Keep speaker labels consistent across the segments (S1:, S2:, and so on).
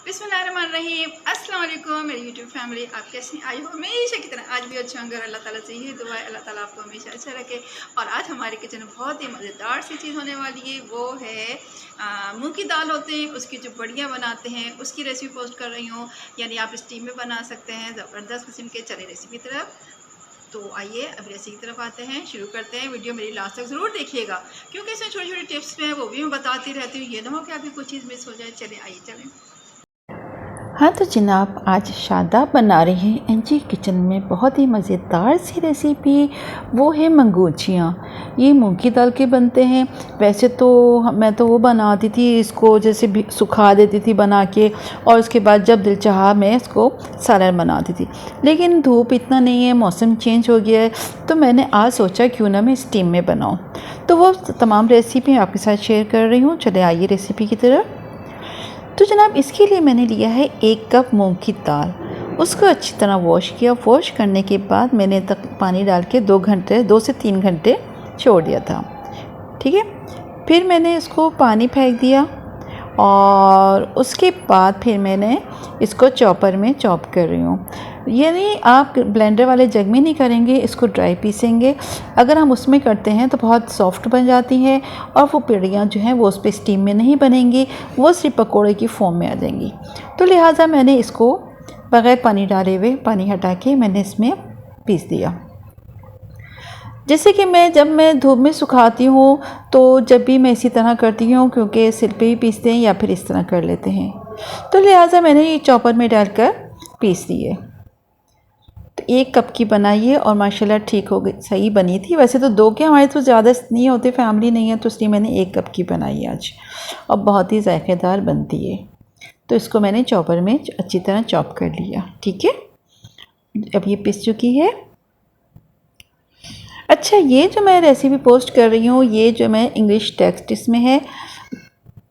S1: बिस्मिल्लाहिर्रहमानिर्रहीम। अस्सलाम वालेकुम मेरी यूट्यूब फैमिली, आप कैसे हैं? आई हो हमेशा की तरह आज भी अच्छा होंगे। अल्लाह ताला से यही दुआ है अल्लाह ताला आपको हमेशा अच्छा रखे। और आज हमारे किचन में बहुत ही मज़ेदार सी चीज़ होने वाली है, वो है मूंग की दाल होते हैं उसकी जो बड़ियाँ बनाते हैं उसकी रेसिपी पोस्ट कर रही हूँ। यानी आप स्टीम में बना सकते हैं, ज़बरदस्त किस्म के। चले रेसिपी की तरफ। तो आइए अब रेसिपी की तरफ आते हैं, शुरू करते हैं। वीडियो मेरी लास्ट तक ज़रूर देखिएगा क्योंकि इसमें छोटी छोटी टिप्स हैं, वो भी मैं बताती रहती हूँ। ये ना हो कि आपकी कोई चीज़ मिस हो जाए। चले आइए चलें।
S2: हाँ तो जनाब, आज शादाब बना रहे हैं एनजी किचन में बहुत ही मज़ेदार सी रेसिपी। वो है मंगोचियाँ। ये मूंग की दाल के बनते हैं। वैसे तो मैं तो वो बनाती थी, इसको जैसे भी सुखा देती थी बना के, और उसके बाद जब दिल चाहा मैं इसको सालन बनाती थी। लेकिन धूप इतना नहीं है, मौसम चेंज हो गया है, तो मैंने आज सोचा क्यों ना मैं स्टीम में बनाऊँ। तो वो तमाम रेसिपी आपके साथ शेयर कर रही हूँ। चले आइए रेसिपी की तरफ। तो जनाब, इसके लिए मैंने लिया है 1 कप मूंग की दाल। उसको अच्छी तरह वॉश किया। वॉश करने के बाद मैंने तक पानी डाल के 2 से 3 घंटे छोड़ दिया था। ठीक है। फिर मैंने इसको पानी फेंक दिया और उसके बाद फिर मैंने इसको चॉपर में चॉप कर रही हूँ। यानी आप ब्लेंडर वाले जग में नहीं करेंगे, इसको ड्राई पीसेंगे। अगर हम उसमें करते हैं तो बहुत सॉफ्ट बन जाती है और वो पिड़ियाँ जो हैं वो उस पर स्टीम में नहीं बनेंगी, वो सिर्फ पकोड़े की फॉर्म में आ जाएंगी। तो लिहाजा मैंने इसको बग़ैर पानी डाले हुए, पानी हटा के मैंने इसमें पीस दिया। जैसे कि जब मैं धूप में सुखाती हूँ तो जब भी मैं इसी तरह करती हूँ, क्योंकि सिल पे भी पीसते हैं या फिर इस तरह कर लेते हैं। तो लिहाजा मैंने ये चॉपर में डालकर पीस दिए। तो 1 कप की बनाइए और माशाल्लाह ठीक हो गई, सही बनी थी। वैसे तो 2 के हमारे तो ज़्यादा नहीं होते, फैमिली नहीं है, तो इसलिए मैंने 1 कप की बनाई आज, और बहुत ही ज़ायक़ेदार बनती है। तो इसको मैंने चॉपर में अच्छी तरह चॉप कर लिया। ठीक है, अब ये पिस चुकी है। अच्छा, ये जो मैं रेसिपी पोस्ट कर रही हूँ, ये जो मैं इंग्लिश टेक्स्ट इसमें है।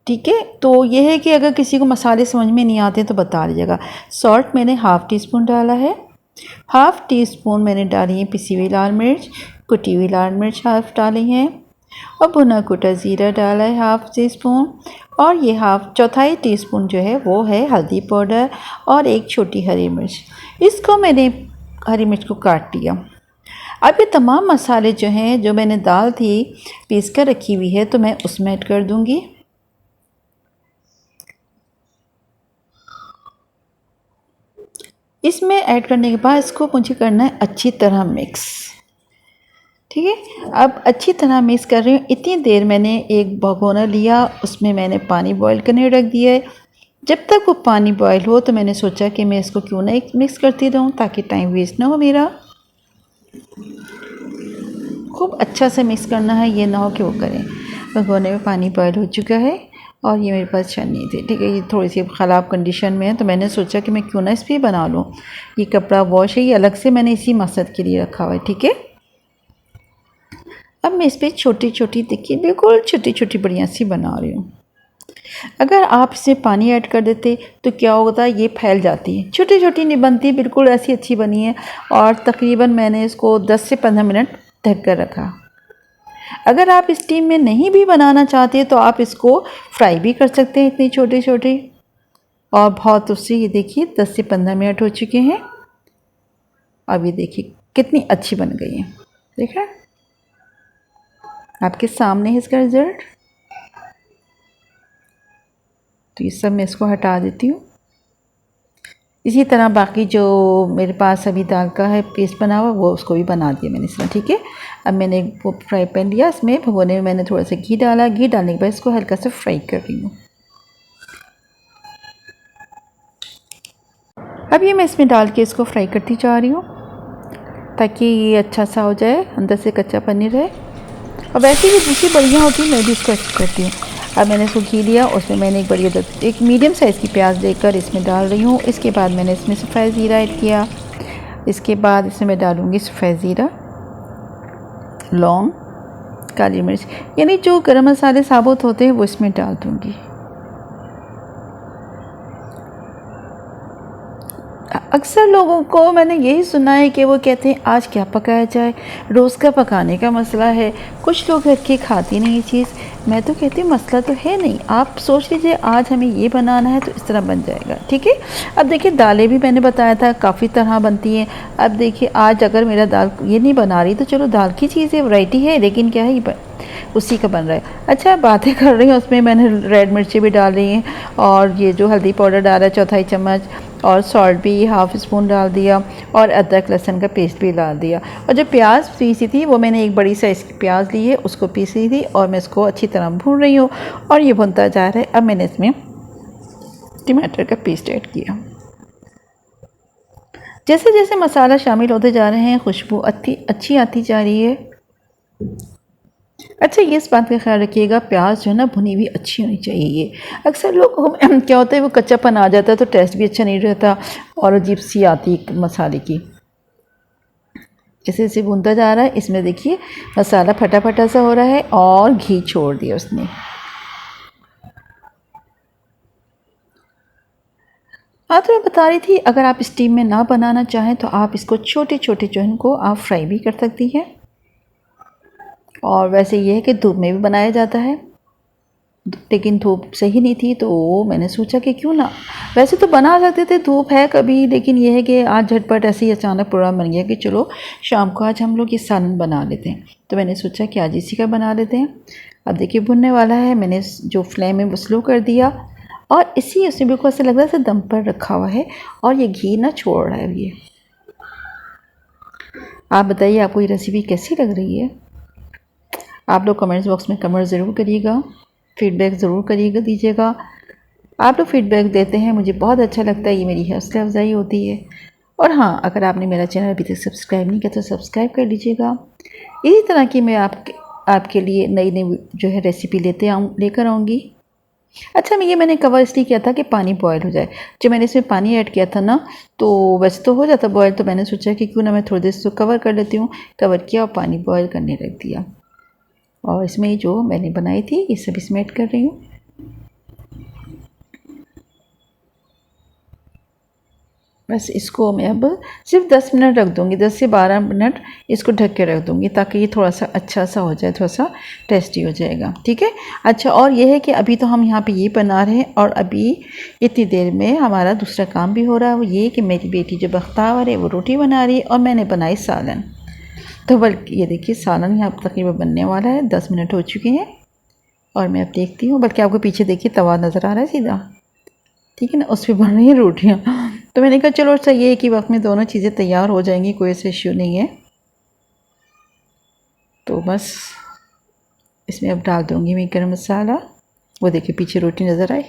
S2: ठीक है, तो ये है कि अगर किसी को मसाले समझ में नहीं आते तो बता दीजिएगा। सॉल्ट मैंने हाफ़ टी स्पून डाला है। हाफ़ टी स्पून मैंने डाली है पिसी हुई लाल मिर्च, कुटी हुई लाल मिर्च हाफ़ डाली है, और भुना कुटा ज़ीरा डाला है हाफ़ टी स्पून, और ये चौथाई टी स्पून जो है वो है हल्दी पाउडर, और 1 छोटी हरी मिर्च। इसको मैंने हरी मिर्च को काट लिया। अब ये तमाम मसाले जो हैं, जो मैंने दाल थी पीस कर रखी हुई है, तो मैं उसमें ऐड कर दूंगी। इसमें ऐड करने के बाद इसको मुझे करना है अच्छी तरह मिक्स। ठीक है, अब अच्छी तरह मिक्स कर रही हूँ। इतनी देर मैंने एक भगोना लिया, उसमें मैंने पानी बॉईल करने रख दिया है। जब तक वो पानी बॉईल हो तो मैंने सोचा कि मैं इसको क्यों ना मिक्स करती रहूँ, ताकि टाइम वेस्ट ना हो मेरा। खूब अच्छा से मिक्स करना है, ये ना हो कि वो करें। भगोने में पानी बॉयल हो चुका है और ये मेरे पास छन्नी थी। ठीक है, ये थोड़ी सी ख़राब कंडीशन में है, तो मैंने सोचा कि मैं क्यों ना इस पर बना लूँ। ये कपड़ा वॉश है, ये अलग से मैंने इसी मकसद के लिए रखा हुआ है। ठीक है, अब मैं इस पर छोटी छोटी, देखिए बिल्कुल छोटी छोटी बढ़िया सी बना रही हूँ। अगर आप इसे पानी ऐड कर देते तो क्या होता है, ये फैल जाती है, छोटी छोटी नहीं बनती, बिल्कुल ऐसी अच्छी बनी है। और तकरीबन मैंने इसको 10 से 15 मिनट ढक कर रखा। अगर आप स्टीम में नहीं भी बनाना चाहते तो आप इसको फ्राई भी कर सकते हैं, इतनी छोटी छोटी। और बहुत उससे, ये देखिए 10 से 15 मिनट हो चुके हैं। अब ये देखिए कितनी अच्छी बन गई है। देखा, आपके सामने है इसका रिज़ल्ट। तो ये सब मैं इसको हटा देती हूँ। इसी तरह बाकी जो मेरे पास अभी दाल का है पेस्ट बना हुआ, वो उसको भी बना दिया मैंने इस तरह। ठीक है, अब मैंने वो फ्राई पैन लिया, इसमें भगोने में मैंने थोड़ा सा घी डाला। घी डालने के बाद इसको हल्का सा फ्राई कर रही हूँ। अब ये मैं इसमें डाल के इसको फ्राई करती जा रही हूँ, ताकि ये अच्छा सा हो जाए, अंदर से कच्चा पनीर रहे। और वैसे भी दूसरी बढ़िया होती है, मैं भी इसको ऐसे करती हूँ। अब मैंने इसको घी लिया, उसमें मैंने एक मीडियम साइज़ की प्याज लेकर इसमें डाल रही हूँ। इसके बाद मैंने इसमें सफ़ेद ज़ीरा ऐड किया। इसके बाद इसमें मैं डालूँगी सफ़ेद ज़ीरा, लौंग, काली मिर्च, यानी जो गरम मसाले साबुत होते हैं वो इसमें डाल दूँगी। अक्सर लोगों को मैंने यही सुना है कि वो कहते हैं आज क्या पकाया जाए, रोज़ का पकाने का मसला है। कुछ लोग घर की खाती नहीं चीज़। मैं तो कहती हूँ मसला तो है नहीं, आप सोच लीजिए आज हमें ये बनाना है तो इस तरह बन जाएगा, ठीक है। अब देखिए दालें भी मैंने बताया था काफ़ी तरह बनती हैं। अब देखिए आज अगर मेरा दाल ये नहीं बना रही तो चलो दाल की चीज़ें वैरायटी है, लेकिन क्या है ये उसी का बन रहा है। अच्छा बातें कर रही हूँ, उसमें मैंने रेड मिर्ची भी डाल रही हैं और ये जो हल्दी पाउडर डाला है 1/4 चम्मच, और सॉल्ट भी हाफ़ स्पून डाल दिया, और अदरक लहसुन का पेस्ट भी डाल दिया। और जो प्याज पीसी थी वो मैंने एक बड़ी साइज़ की प्याज ली है, उसको पीसी थी और मैं इसको अच्छी तरह भून रही हूँ और ये भुनता जा रहा है। अब मैंने इसमें टमाटर का पेस्ट ऐड किया। जैसे जैसे मसाला शामिल होते जा रहे हैं खुशबू अच्छी आती जा रही है। अच्छा ये इस बात का ख्याल रखिएगा प्याज जो है ना भुनी हुई अच्छी होनी चाहिए। अक्सर लोग क्या होता है वो कच्चापन आ जाता है तो टेस्ट भी अच्छा नहीं रहता और अजीब सी आती मसाले की। जैसे जैसे भूनता जा रहा है इसमें देखिए मसाला फटा फटा सा हो रहा है और घी छोड़ दिया उसने। हाँ तो मैं बता रही थी अगर आप स्टीम में ना बनाना चाहें तो आप इसको छोटे छोटे जो इनको आप फ्राई भी कर सकती हैं। और वैसे ये है कि धूप में भी बनाया जाता है, लेकिन धूप सही नहीं थी तो मैंने सोचा कि क्यों ना, वैसे तो बना सकते थे धूप है कभी, लेकिन यह है कि आज झटपट ऐसे ही अचानक प्रोग्राम बन गया कि चलो शाम को आज हम लोग ये सालन बना लेते हैं, तो मैंने सोचा कि आज इसी का बना लेते हैं। अब देखिए भुनने वाला है, मैंने जो फ्लेम है वो स्लो कर दिया और इसी उसमें बिल्कुल ऐसा लग रहा है जैसे दम पर रखा हुआ है और ये घी ना छोड़ रहा है। ये आप बताइए आपको ये रेसिपी कैसी लग रही है? आप लोग कमेंट्स बॉक्स में कमेंट ज़रूर करिएगा, फीडबैक ज़रूर करिएगा दीजिएगा। आप लोग फीडबैक देते हैं मुझे बहुत अच्छा लगता है, ये मेरी हौसला अफजाई होती है। और हाँ अगर आपने मेरा चैनल अभी तक सब्सक्राइब नहीं किया तो सब्सक्राइब कर लीजिएगा। इसी तरह की मैं आपके लिए नई नई जो है रेसिपी लेकर आऊँगी। अच्छा मैंने कवर इसलिए किया था कि पानी बॉयल हो जाए। जब मैंने इसमें पानी ऐड किया था ना तो वैसे तो हो जाता बॉयल, तो मैंने सोचा कि क्यों ना मैं थोड़ी देर इसको कवर कर लेती हूँ। कवर किया और पानी बॉयल करने रख दिया और इसमें जो मैंने बनाई थी ये सब इसमें ऐड कर रही हूँ। बस इसको मैं अब सिर्फ 10 मिनट रख दूँगी, 10 से 12 मिनट इसको ढक के रख दूँगी ताकि ये थोड़ा सा अच्छा सा हो जाए, थोड़ा सा टेस्टी हो जाएगा, ठीक है। अच्छा और ये है कि अभी तो हम यहाँ पे ये बना रहे हैं और अभी इतनी देर में हमारा दूसरा काम भी हो रहा है, वो ये कि मेरी बेटी जो बख्तावर है वो रोटी बना रही है और मैंने बनाई सालन। तो बल्कि ये देखिए सालन यहाँ तकरीबन बनने वाला है, 10 मिनट हो चुके हैं और मैं अब देखती हूँ। बल्कि आपको पीछे देखिए तवा नज़र आ रहा है सीधा, ठीक है ना, उस पर बन रही है रोटियाँ। तो मैंने कहा चलो अच्छा ये है कि वक्त में दोनों चीज़ें तैयार हो जाएंगी, कोई ऐसा इश्यू नहीं है। तो बस इसमें अब डाल दूँगी मैं गरम मसाला, वो देखिए पीछे रोटी नज़र आई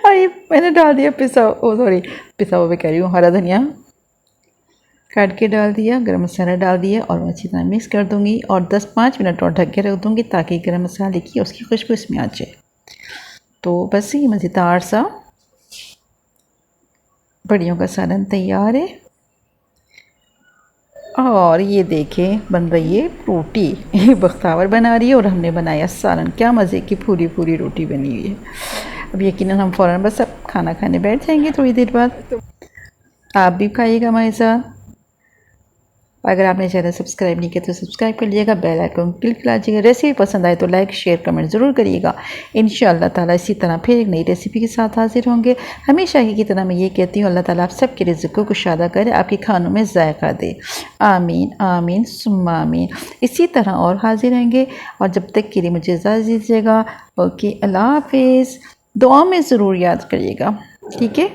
S2: और ये मैंने डाल दिया पिसा हुआ मैं कह रही हूँ हरा धनिया काट के डाल दिया, गरम मसाला डाल दिया और मैं अच्छी तरह मिक्स कर दूँगी और 10-5 मिनट और ढक के रख दूँगी ताकि गरम मसाले की उसकी खुशबू इसमें आ जाए। तो बस ये मज़ेदार सा बड़ियों का सालन तैयार है। और ये देखें बन रही है रोटी, ये बख्तावर बना रही है और हमने बनाया सालन। क्या मज़े की पूरी पूरी रोटी बनी हुई है। अब यकीनन हम फ़ौरन बस अब खाना खाने बैठ जाएंगे थोड़ी देर बाद। आप भी खाइएगा हमारे साथ। अगर आपने चैनल सब्सक्राइब नहीं किया तो सब्सक्राइब कर लीजिएगा, बेल आइकन क्लिक कर लीजिएगा। रेसिपी पसंद आए तो लाइक शेयर कमेंट ज़रूर करिएगा। इंशाअल्लाह ताला इसी तरह फिर एक नई रेसिपी के साथ हाजिर होंगे। हमेशा की तरह मैं ये कहती हूँ अल्लाह ताला आप सबके रिज़्क़ को कुशादा करे, आपके खानों में जायका दे। आमीन आमीन सुम्मा आमीन। इसी तरह और हाजिर रहेंगे और जब तक के लिए मुझे इजाज़त दीजिएगा। ओके अल्लाह हाफिज़। दुआ में ज़रूर याद करिएगा, ठीक है।